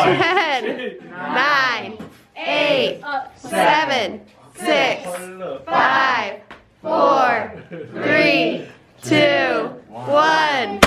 10, 9, 8, 7, 6, 5, 4, 3, 2, 1.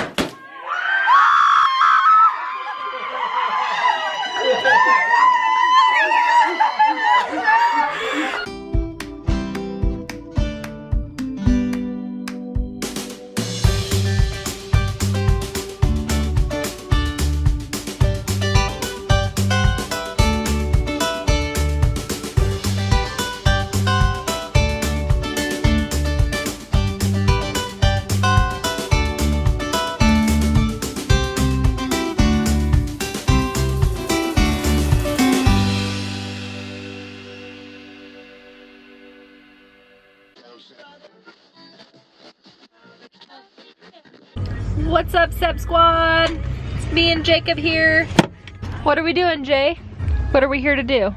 What's up, Ceb Squad? It's me and Jacob here. What are we doing, Jay? What are we here to do?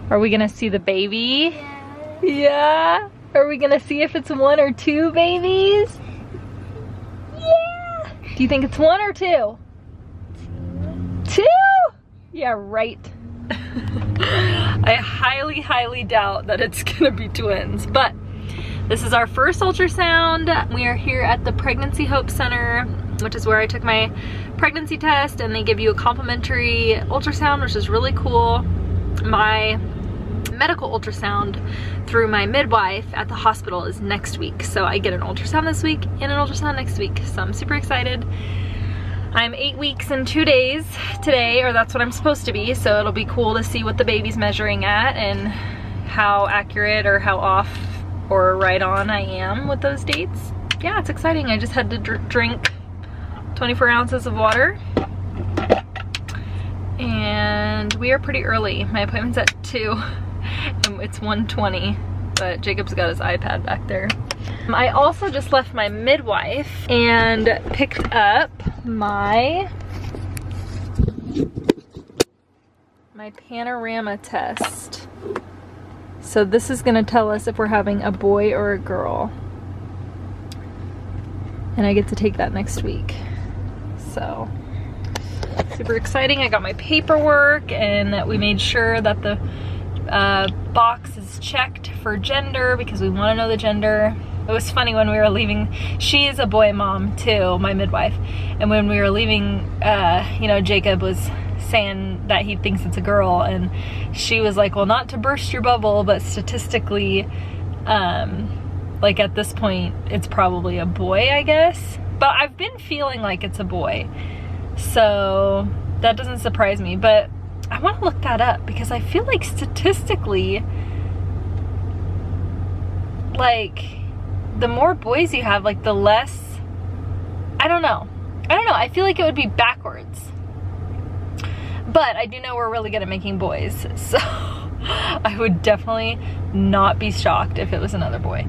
Are we gonna see the baby? Yeah. Are we gonna see if it's 1 or 2 babies? Yeah. Do you think it's 1 or 2? 2? Yeah, right. I highly doubt that it's gonna be twins, but this is our first ultrasound. We are here at the Pregnancy Hope Center, which is where I took my pregnancy test, and they give you a complimentary ultrasound, which is really cool. My medical ultrasound through my midwife at the hospital is next week. So I get an ultrasound this week and an ultrasound next week. So I'm super excited. I'm 8 weeks and 2 days today, or that's what I'm supposed to be. So it'll be cool to see what the baby's measuring at and how accurate or how off or right on I am with those dates. Yeah, it's exciting. I just had to drink 24 ounces of water, and we are pretty early. My appointment's at 2 and it's 1:20, but Jacob's got his iPad back there. I also just left my midwife and picked up my panorama test. So this is gonna tell us if we're having a boy or a girl. And I get to take that next week. So, super exciting. I got my paperwork, and we made sure that the box is checked for gender because we wanna know the gender. It was funny when we were leaving. She is a boy mom too, my midwife. And when we were leaving, you know, Jacob was saying that he thinks it's a girl, and she was like, well, not to burst your bubble, but statistically, like at this point, it's probably a boy, I guess. But I've been feeling like it's a boy, so that doesn't surprise me. But I want to look that up because I feel like statistically, like the more boys you have, like the less, I don't know, I feel like it would be backwards. But I do know we're really good at making boys, so I would definitely not be shocked if it was another boy.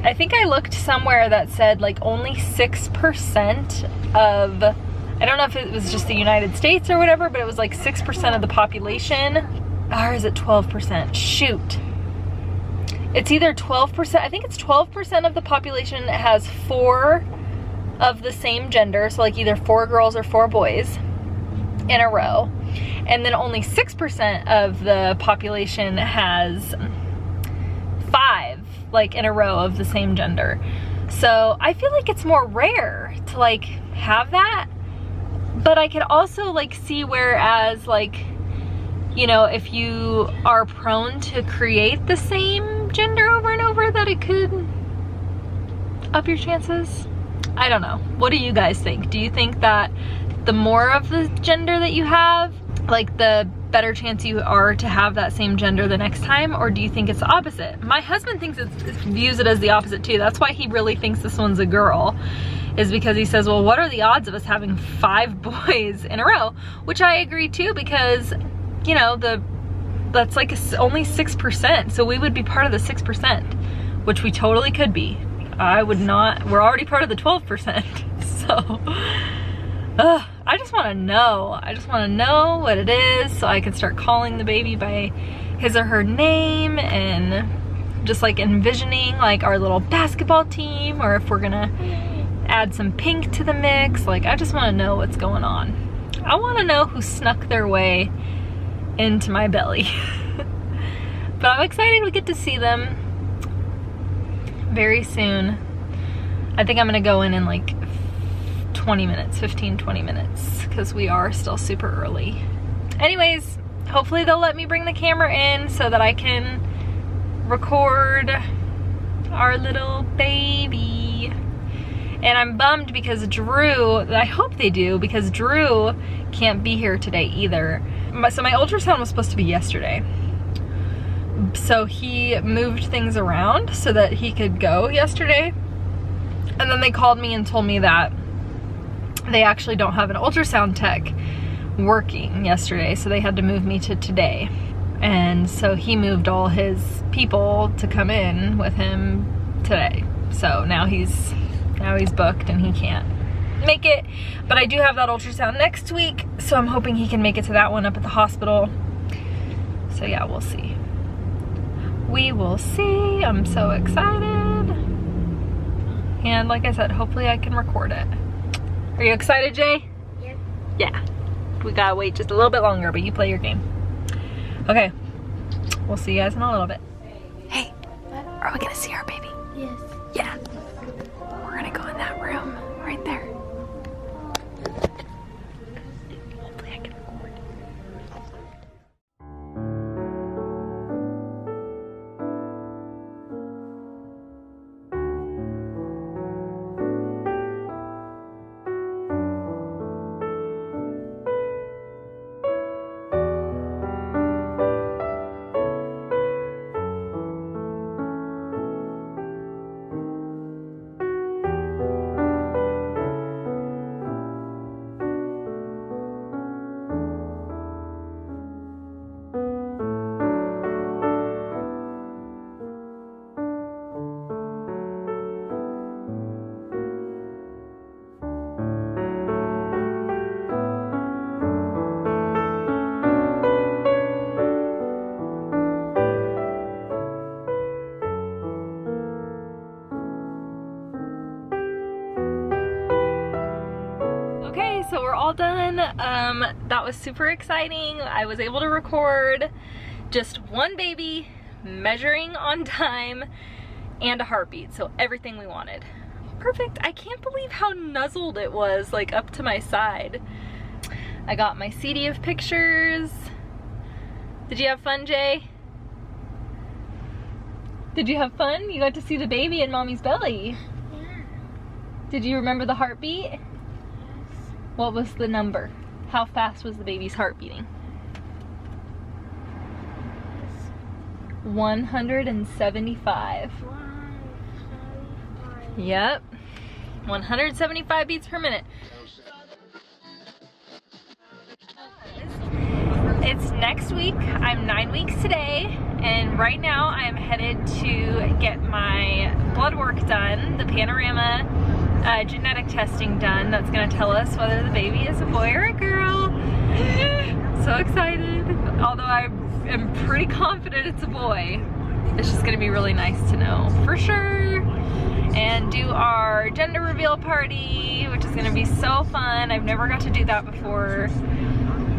I think I looked somewhere that said like only 6% of, I don't know if it was just the United States or whatever, but it was like 6% of the population. Or is it 12%? Shoot. It's either 12%, I think it's 12% of the population that has 4 of the same gender, so like either 4 girls or 4 boys in a row. And then only 6% of the population has 5, like in a row of the same gender. So I feel like it's more rare to like have that. But I could also like see whereas like, you know, if you are prone to create the same gender over and over, that it could up your chances. I don't know. What do you guys think? Do you think that the more of the gender that you have, like the better chance you are to have that same gender the next time, or do you think it's the opposite? My husband thinks views it as the opposite too. That's why he really thinks this one's a girl, is because he says, well, what are the odds of us having 5 boys in a row? Which I agree too, because you know, that's like only 6%, so we would be part of the 6%, which we totally could be. I would not, we're already part of the 12%, so I just want to know. I just want to know what it is so I can start calling the baby by his or her name, and just like envisioning like our little basketball team, or if we're gonna add some pink to the mix. Like, I just want to know what's going on. I want to know who snuck their way into my belly. But I'm excited we get to see them very soon. I think I'm gonna go in like 20 minutes, 15-20 minutes, because we are still super early. Anyways, hopefully they'll let me bring the camera in so that I can record our little baby. And I'm bummed because Drew, I hope they do, because Drew can't be here today either. So my ultrasound was supposed to be yesterday. So he moved things around so that he could go yesterday. And then they called me and told me that they actually don't have an ultrasound tech working yesterday, so they had to move me to today. And so he moved all his people to come in with him today. So now he's booked and he can't make it. But I do have that ultrasound next week, so I'm hoping he can make it to that one up at the hospital. So yeah, we'll see. We will see. I'm so excited. And like I said, hopefully I can record it. Are you excited, Jay? Yep. Yeah. We gotta wait just a little bit longer, but you play your game. Okay. We'll see you guys in a little bit. Hey, are we gonna see our baby? Yes. Yeah. We're gonna go in that room right there. Hopefully I can record. So we're all done. That was super exciting. I was able to record just one baby, measuring on time, and a heartbeat. So everything we wanted. Perfect. I can't believe how nuzzled it was, like up to my side. I got my CD of pictures. Did you have fun, Jay? Did you have fun? You got to see the baby in mommy's belly. Yeah. Did you remember the heartbeat? What was the number? How fast was the baby's heart beating? 175. Yep. 175 beats per minute. It's next week. I'm 9 weeks today, and right now I'm headed to get my blood work done, the panorama genetic testing done. That's gonna tell us whether the baby is a boy or a girl. So excited. Although I am pretty confident it's a boy. It's just gonna be really nice to know for sure. And do our gender reveal party, which is gonna be so fun. I've never got to do that before.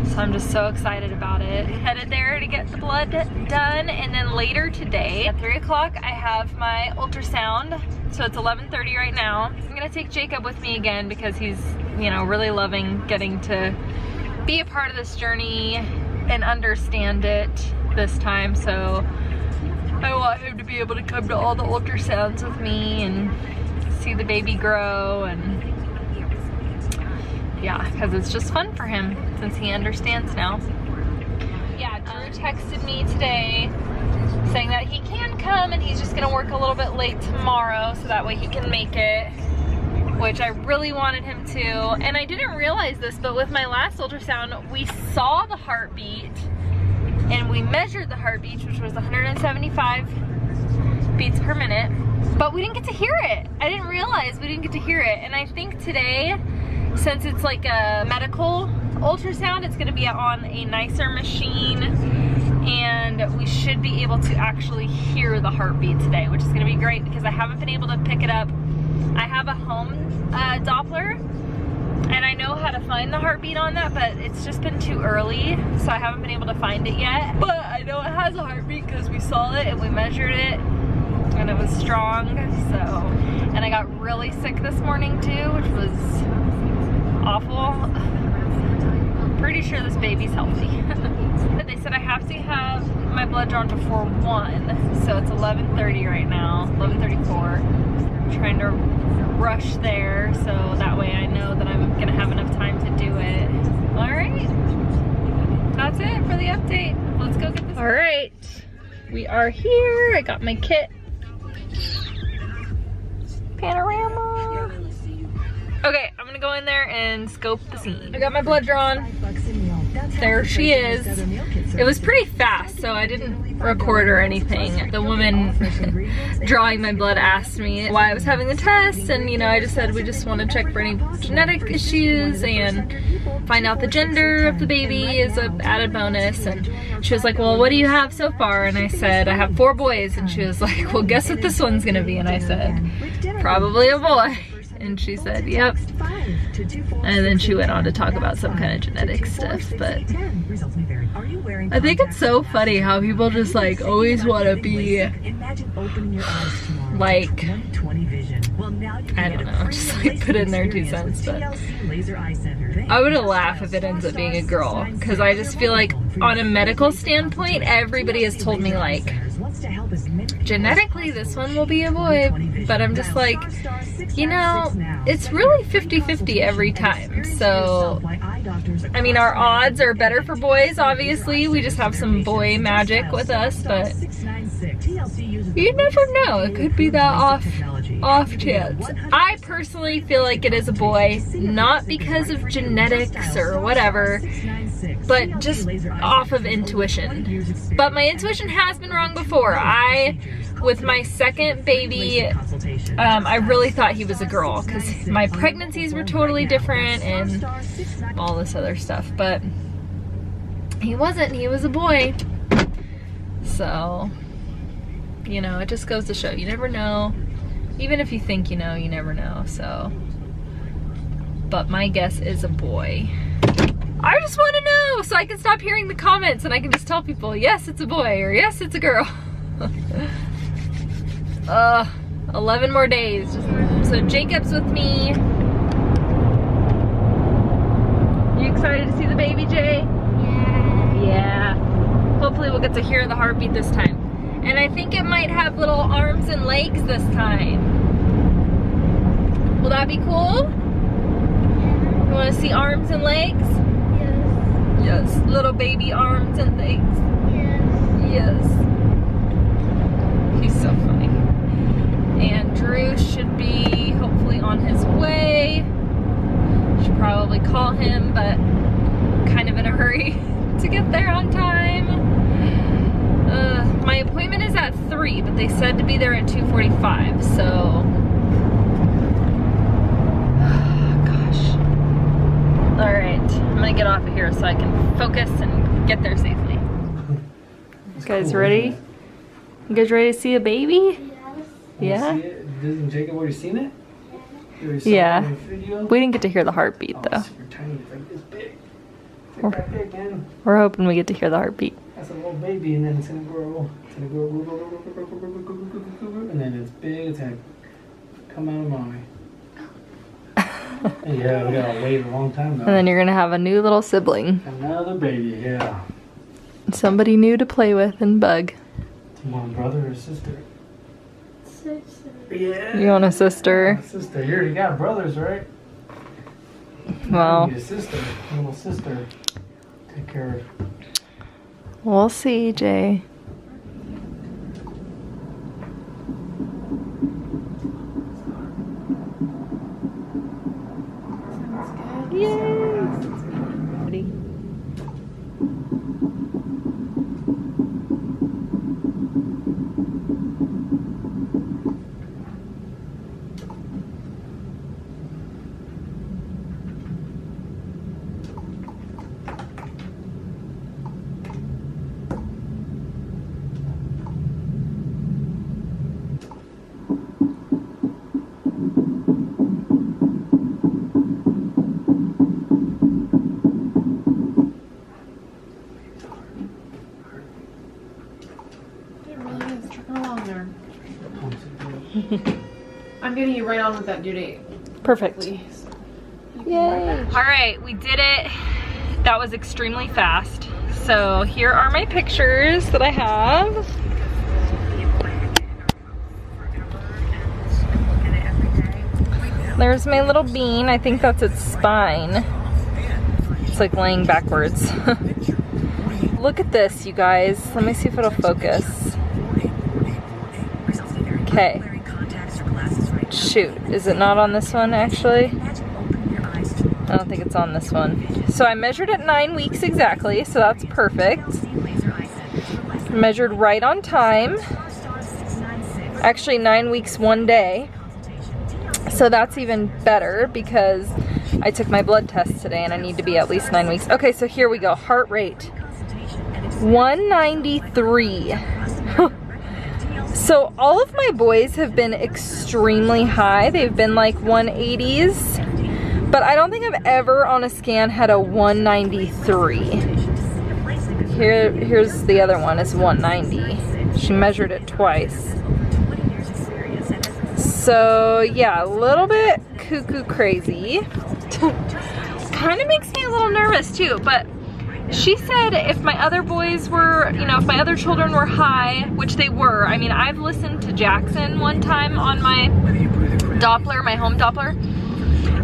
So I'm just so excited about it. Headed there to get the blood done, and then later today at 3 o'clock I have my ultrasound. So it's 11:30 right now. I'm gonna take Jacob with me again because he's, you know, really loving getting to be a part of this journey and understand it this time. So I want him to be able to come to all the ultrasounds with me and see the baby grow, and yeah, because it's just fun for him since he understands now. Yeah, Drew texted me today saying that he can come and he's just gonna work a little bit late tomorrow so that way he can make it, which I really wanted him to. And I didn't realize this, but with my last ultrasound, we saw the heartbeat and we measured the heartbeat, which was 175 beats per minute, but we didn't get to hear it. I didn't realize we didn't get to hear it. And I think today, since it's like a medical ultrasound, it's gonna be on a nicer machine, and we should be able to actually hear the heartbeat today, which is gonna be great because I haven't been able to pick it up. I have a home Doppler, And I know how to find the heartbeat on that, but it's just been too early, so I haven't been able to find it yet. But I know it has a heartbeat because we saw it and we measured it, and it was strong, so. And I got really sick this morning too, which was awful. Pretty sure this baby's healthy. But they said I have to have my blood drawn before 1, so it's 11:30 right now, 11:34. I'm trying to rush there, so that way I know that I'm gonna have enough time to do it. All right, that's it for the update. Let's go get this. All right, we are here. I got my kit. Panorama. Okay, I'm gonna go in there and scope the scene. I got my blood drawn. There she is. It was pretty fast, so I didn't record or anything. The woman drawing my blood asked me why I was having the test, and you know, I just said we just want to check for any genetic issues and find out the gender of the baby is an added bonus. And she was like, well, what do you have so far? And I said, I have 4 boys. And she was like, well, guess what this one's gonna be? And I said, probably a boy. And she said, yep. And then she went on to talk about some kind of genetic stuff, but I think it's so funny how people just like always want to be like, I don't know, just like put in their 2 cents, but I would laugh if it ends up being a girl, because I just feel like on a medical standpoint, everybody has told me like, genetically this one will be a boy, but I'm just like, you know, it's really 50-50 every time. So I mean, our odds are better for boys, obviously. We just have some boy magic with us, but you never know. It could be that off chance. I personally feel like it is a boy, not because of genetics or whatever, but just off of intuition. But my intuition has been wrong before. With my second baby, I really thought he was a girl because my pregnancies were totally different and all this other stuff, but he wasn't. He was a boy. So, you know, it just goes to show, you never know. Even if you think you know, you never know. So, but my guess is a boy. I just want to know so I can stop hearing the comments and I can just tell people, yes, it's a boy, or yes, it's a girl. 11 more days. So Jacob's with me. You excited to see the baby, Jay? Yeah. Yeah. Hopefully we'll get to hear the heartbeat this time. And I think it might have little arms and legs this time. Will that be cool? You want to see arms and legs? Yes. Yes. Little baby arms and legs. Yes. Yes. He's so funny. And Drew should be hopefully on his way. Should probably call him, but kind of in a hurry to get there on time. My appointment is at 3, but they said to be there at 2:45, so. Gosh. All right, I'm gonna get off of here so I can focus and get there safely. You guys ready? You guys ready to see a baby? Yeah? Doesn't Jacob already seen it? Yeah. We didn't get to hear the heartbeat though. Super tiny, it's like this big. It's like that big, man. We're hoping we get to hear the heartbeat. That's a little baby, and then it's gonna grow. It's gonna grow, and then it's big. It's gonna come out of mommy. Yeah, we gotta wait a long time though. And then you're gonna have a new little sibling. Another baby, yeah. Somebody new to play with and bug. One brother or sister? Sister. Yeah. You want a sister? Sister. You already got brothers, right? Well. You need a sister, a little sister. Take care of. We'll see, Jay. Yay! Ready? turn. I'm getting you right on with that due date. Perfect. Please. Yay. All right, we did it. That was extremely fast. So here are my pictures that I have. There's my little bean. I think that's its spine. It's like laying backwards. Look at this, you guys. Let me see if it'll focus. Okay. Shoot, is it not on this one actually? I don't think it's on this one. So I measured at 9 weeks exactly, so that's perfect. Measured right on time. Actually 9 weeks 1 day. So that's even better because I took my blood test today and I need to be at least 9 weeks. Okay, so here we go. Heart rate. 193. So all of my boys have been extremely high. They've been like 180s. But I don't think I've ever on a scan had a 193. Here's the other one, it's 190. She measured it twice. So yeah, a little bit cuckoo crazy. Kind of makes me a little nervous too, but she said if my other boys were, you know, if my other children were high, which they were. I mean, I've listened to Jackson one time on my Doppler, my home Doppler,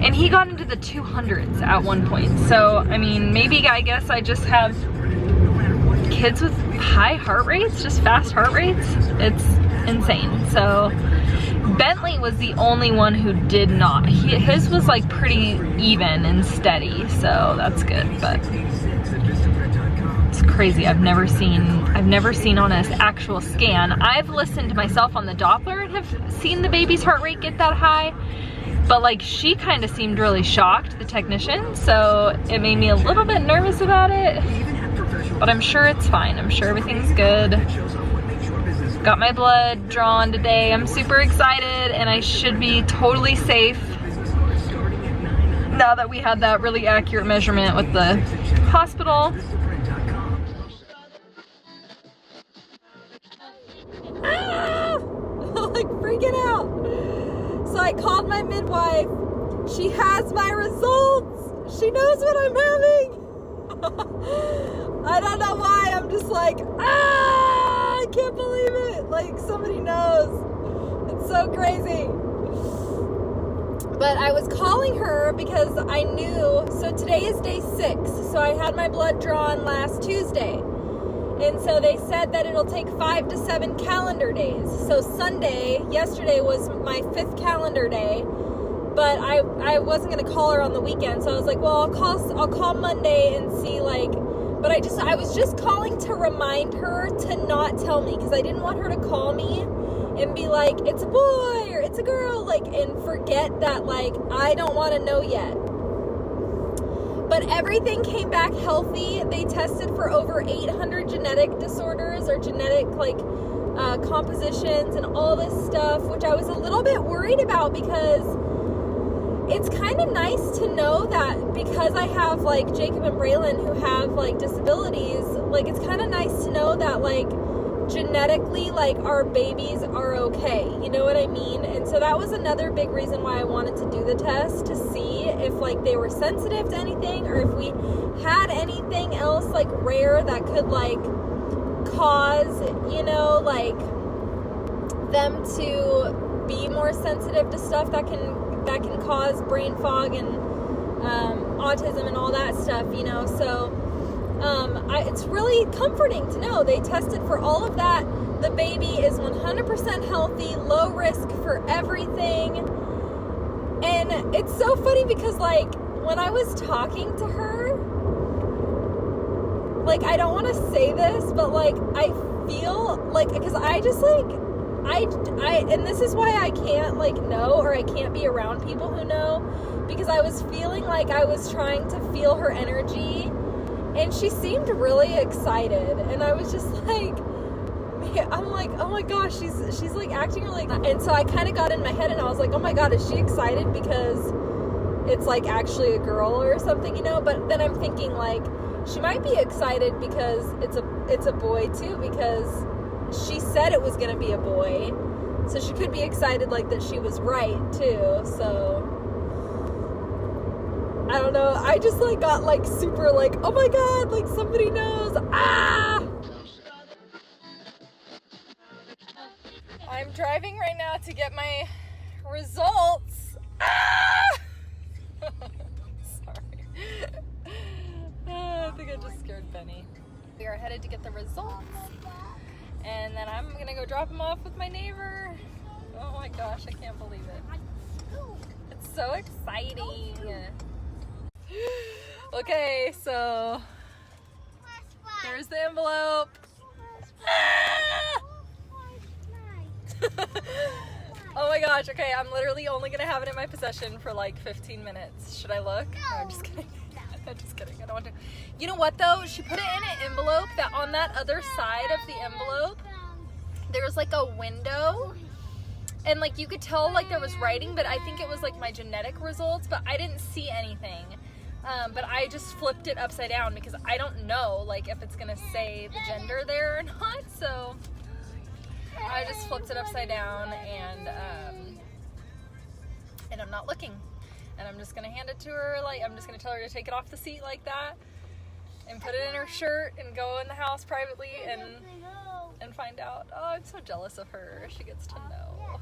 and he got into the 200s at one point. So, I mean, maybe I guess I just have kids with high heart rates, just fast heart rates. It's insane. So, Bentley was the only one who did not. His was like pretty even and steady, so that's good, but it's crazy. I've never seen on an actual scan. I've listened to myself on the Doppler and have seen the baby's heart rate get that high. But like she kind of seemed really shocked, the technician, so it made me a little bit nervous about it. But I'm sure it's fine. I'm sure everything's good. Got my blood drawn today. I'm super excited and I should be totally safe now that we had that really accurate measurement with the hospital. Ah! I'm like freaking out. So I called my midwife. She has my results. She knows what I'm having. I don't know why. I'm just like, ah, I can't believe it. Like somebody knows. It's so crazy. But I was calling her because I knew, so today is day 6. So I had my blood drawn last Tuesday. And so they said that it'll take 5 to 7 calendar days. So Sunday, yesterday was my 5th calendar day, but I wasn't gonna call her on the weekend. So I was like, well, I'll call Monday and see, like, but I was just calling to remind her to not tell me, because I didn't want her to call me and be like, it's a boy or it's a girl, like, and forget that, like, I don't want to know yet. But everything came back healthy. They tested for over 800 genetic disorders or genetic like compositions and all this stuff, which I was a little bit worried about because it's kind of nice to know that because I have like Jacob and Braylon who have like disabilities, like it's kind of nice to know that like genetically like our babies are okay, you know what I mean? And so that was another big reason why I wanted to do the test, to see if like they were sensitive to anything or if we had anything else like rare that could like cause, you know, like them to be more sensitive to stuff that can cause brain fog and autism and all that stuff, you know. So it's really comforting to know they tested for all of that. The baby is 100% healthy, low risk for everything. And it's so funny because like when I was talking to her, like I don't want to say this, but like I feel like, because I just like and this is why I can't like know, or I can't be around people who know, because I was feeling like I was trying to feel her energy. And she seemed really excited, and I was just like, I'm like, oh my gosh, she's like acting really, and so I kind of got in my head and I was like, oh my god, is she excited because it's like actually a girl or something, you know? But then I'm thinking like she might be excited because it's a boy too, because she said it was gonna be a boy, so she could be excited like that she was right too. So I don't know. I just like got like super like, oh my god, like somebody knows. Ah! I'm driving right now to get my results. Ah! Sorry. I think I just scared Benny. We are headed to get the results, and then I'm gonna go drop them off with my neighbor. Oh my gosh, I can't believe it. It's so exciting. Okay, so there's the envelope. Ah! Oh my gosh, okay, I'm literally only gonna have it in my possession for like 15 minutes. Should I look? No, I'm just kidding. I'm just kidding, I don't want to. You know what though? She put it in an envelope that on that other side of the envelope, there was like a window. And like you could tell like there was writing, but I think it was like my genetic results, but I didn't see anything. But I just flipped it upside down because I don't know like if it's gonna say the gender there or not, so I just flipped it upside down and I'm not looking. And I'm just gonna hand it to her, like I'm just gonna tell her to take it off the seat like that and put it in her shirt and go in the house privately and find out. Oh, I'm so jealous of her. She gets to know.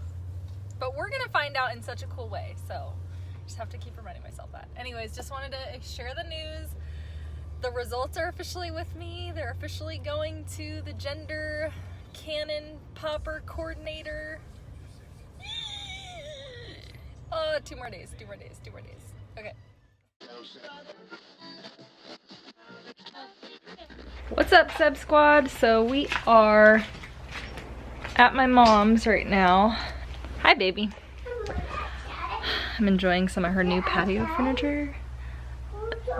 But we're gonna find out in such a cool way, so just have to keep reminding myself that. Anyways, just wanted to share the news. The results are officially with me. They're officially going to the gender canon popper coordinator. 2 more days. Okay. What's up, Ceb Squad? So we are at my mom's right now. Hi, baby. I'm enjoying some of her new patio furniture.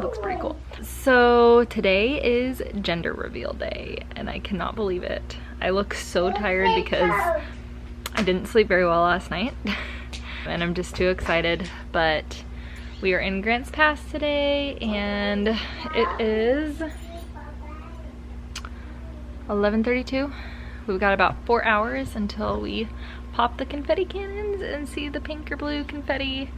Looks pretty cool. So today is gender reveal day and I cannot believe it. I look so tired because I didn't sleep very well last night and I'm just too excited, but we are in Grants Pass today and it is 11:32. We've got about 4 hours until we pop the confetti cannons and see the pink or blue confetti.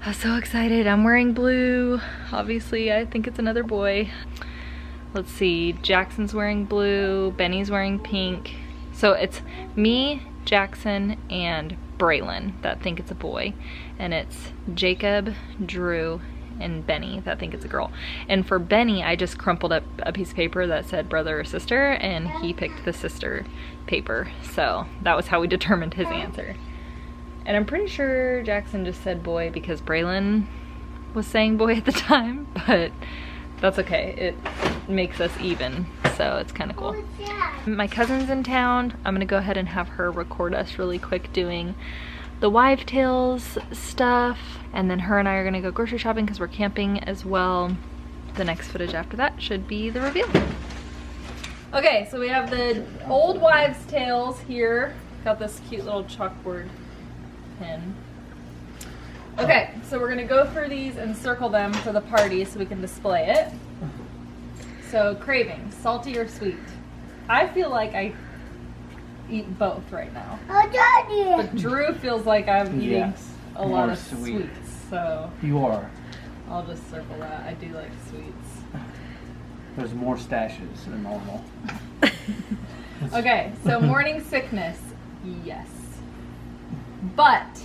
I'm so excited. I'm wearing blue. Obviously, I think it's another boy. Let's see, Jackson's wearing blue, Benny's wearing pink. So it's me, Jackson, and Braylon that think it's a boy. And it's Jacob, Drew, and Benny that think it's a girl. And for Benny, I just crumpled up a piece of paper that said brother or sister, and he picked the sister paper. So that was how we determined his answer. And I'm pretty sure Jackson just said boy because Braylon was saying boy at the time, but that's okay. It makes us even, so it's kind of cool. My cousin's in town. I'm gonna go ahead and have her record us really quick doing the Wives' Tales stuff, and then her and I are gonna go grocery shopping because we're camping as well. The next footage after that should be the reveal. Okay, so we have the old Wives' Tales here. Got this cute little chalkboard pin. Okay, so we're gonna go through these and circle them for the party so we can display it. So cravings, salty or sweet? I feel like I eat both right now. But Drew feels like I'm eating a lot of sweets, so You are. I'll just circle that. I do like sweets. There's more stashes than normal. Okay, so morning sickness, yes. But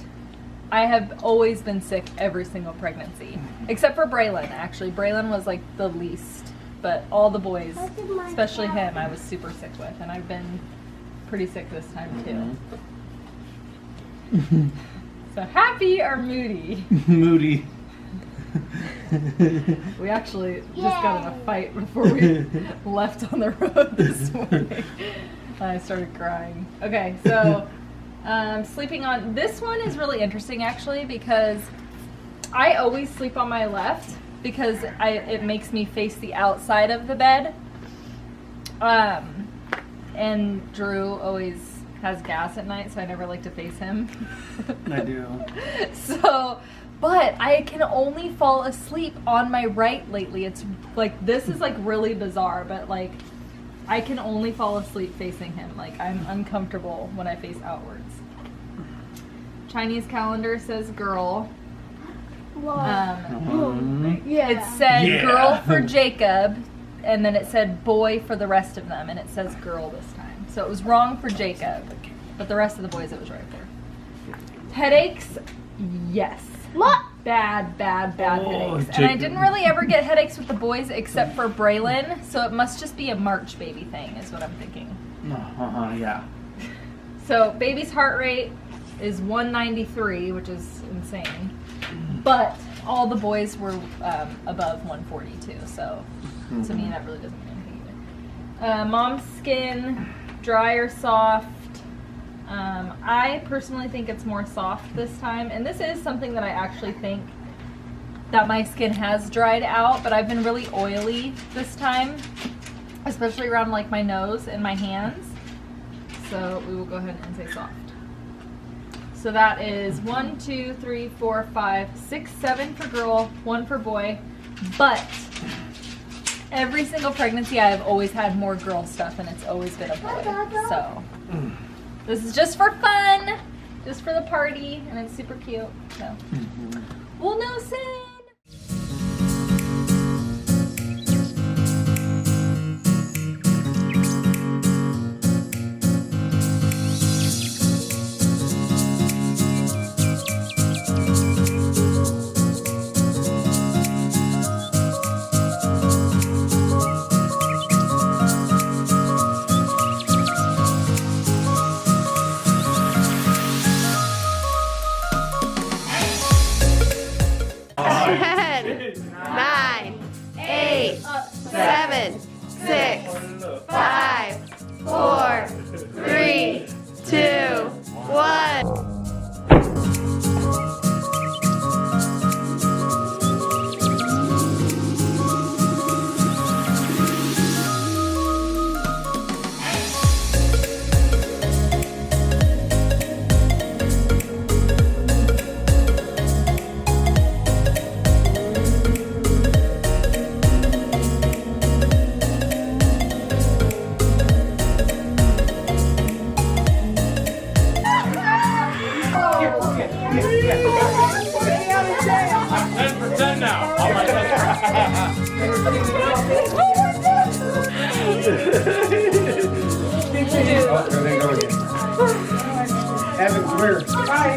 I have always been sick every single pregnancy, except for Braylon. Actually, Braylon was like the least, but all the boys, especially him, I was super sick with, and I've been pretty sick this time too. So happy or moody? Moody. We actually just got in a fight before we left on the road this morning. I started crying. Okay, so sleeping on, this one is really interesting actually because I always sleep on my left because it makes me face the outside of the bed. And Drew always has gas at night, so I never like to face him. I do. So, but I can only fall asleep on my right lately. It's like, this is like really bizarre, but like I can only fall asleep facing him. Like, I'm uncomfortable when I face outwards. Chinese calendar says girl. Yeah. It said girl for Jacob, and then it said boy for the rest of them, and it says girl this time. So it was wrong for Jacob, but the rest of the boys it was right for. Headaches? Yes. What? Bad headaches. And I didn't really ever get headaches with the boys except for Braylon, so it must just be a March baby thing is what I'm thinking. Yeah. So baby's heart rate is 193, which is insane. But all the boys were above 142, so to me that really doesn't mean anything either. Mom's skin, dry or soft. I personally think it's more soft this time, and this is something that I actually think that my skin has dried out, but I've been really oily this time, especially around like my nose and my hands. So we will go ahead and say soft. So that is 1, 2, 3, 4, 5, 6, 7 for girl, 1 for boy. But every single pregnancy I have always had more girl stuff and it's always been a boy. So this is just for fun, just for the party, and it's super cute. So we'll know soon. Evan's weird. Hi.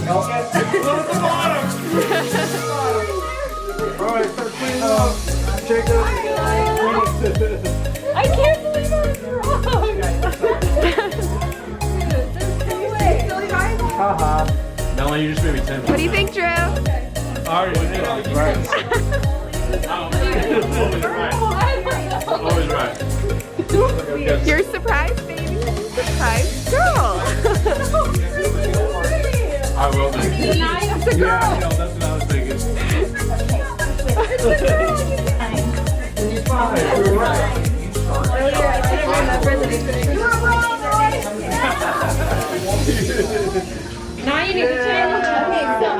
Help it. Look at the bottom. Alright, start cleaning up. Jacob. I can't believe I was wrong. Haha. Melanie, you just made me 10. What do you think, Drew? Already right. Always right. You're surprised, baby. Surprise girl. I will be. That's a girl. Yeah, that's what I was thinking. He's fine. You're right. Earlier, I didn't remember that he couldn't. You were wrong, Now you need to change. Okay, so I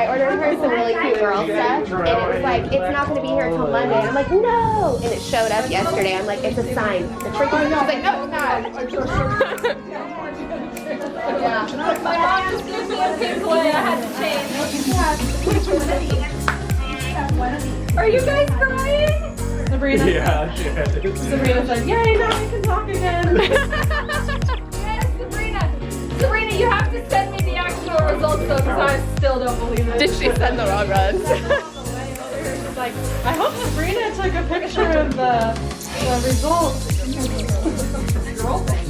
ordered her some really cute girl stuff, and it was like, it's not going to be here until Monday. And I'm like, no! And it showed up yesterday. I'm like, it's a sign. The trick is, she's like, no, it's not. Yeah. My mom just gives me a pink clay. I had to change. Are you guys crying? Sabrina. Yeah, she had it. Sabrina said, yay, now we can talk again. Yes, Sabrina, you have to send me the actual results though, because I still don't believe it. Did she send the wrong runs? She's like, I hope Sabrina took a picture of the results. Girl thing.